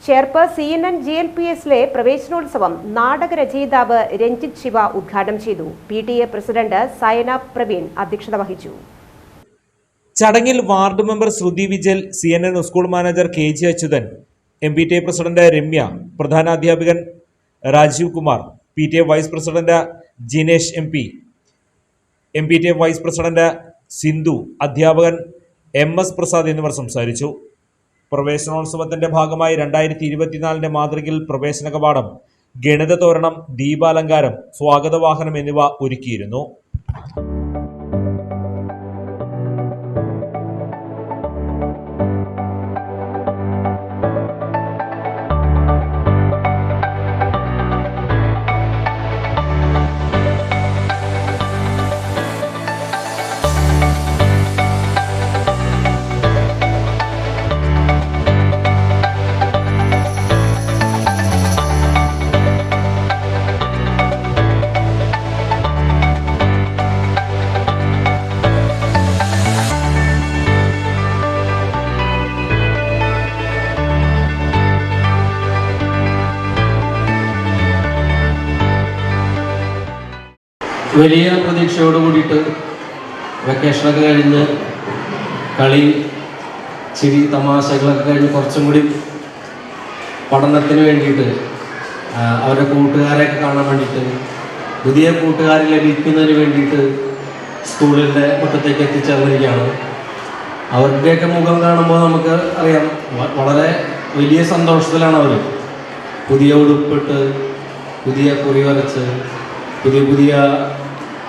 Cherpu CNN GLPSലെ പ്രവേശനോത്സവം നാടകരചയിതാവ് രഞ്ജിത്ത് ശിവ ഉദ്ഘാടനം ചെയ്തു. PTA പ്രസിഡന്റ് സയന പ്രവീൺ അധ്യക്ഷത വഹിച്ചു. ചടങ്ങിൽ ward member Sruthi Vijal, CNN school manager KG Achuthan, MPTA president Ramya, പ്രധാനാധ്യാപകൻ Rajeev Kumar, PTA vice president Jinesh MP, MPTA vice president Sindhu, അധ്യാപകൻ MS പ്രസാദ് എന്നിവർ സംസാരിച്ചു. പ്രവേശനോത്സവത്തിന്റെ ഭാഗമായി 2024 മാതൃകയിൽ പ്രവേശന കവാടം, ഗണിത തോരണം, ദീപാലങ്കാരം, സ്വാഗത വാഹനം എന്നിവ ഒരുക്കിയിരുന്നു. വലിയ പ്രതീക്ഷയോട് കൂടിയിട്ട് വെക്കേഷനൊക്കെ കഴിഞ്ഞ് കളി, ചിരി, തമാശകളൊക്കെ കഴിഞ്ഞ് കുറച്ചും കൂടി പഠനത്തിന് വേണ്ടിയിട്ട് അവരുടെ കൂട്ടുകാരെയൊക്കെ കാണാൻ വേണ്ടിയിട്ട്, പുതിയ കൂട്ടുകാരെ ലഭിക്കുന്നതിന് വേണ്ടിയിട്ട് സ്കൂളിൻ്റെ മുറ്റത്തേക്ക് എത്തിച്ചേർന്നിരിക്കുകയാണ്. അവരുടെയൊക്കെ മുഖം കാണുമ്പോൾ നമുക്ക് അറിയാം, വളരെ വലിയ സന്തോഷത്തിലാണ് അവർ. പുതിയ ഉടുപ്പിട്ട്, പുതിയ കുറി വരച്ച്, പുതിയ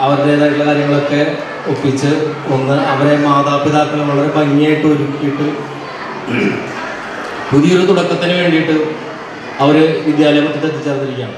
അവരുടേതായിട്ടുള്ള കാര്യങ്ങളൊക്കെ ഒപ്പിച്ച് അവരെ മാതാപിതാക്കളെ വളരെ ഭംഗിയായിട്ട് ഒരുക്കിയിട്ട് പുതിയൊരു തുടക്കത്തിന് വേണ്ടിയിട്ട് അവർ വിദ്യാലയ മറ്റത്ത് എത്തിച്ചേർന്നിരിക്കുകയാണ്.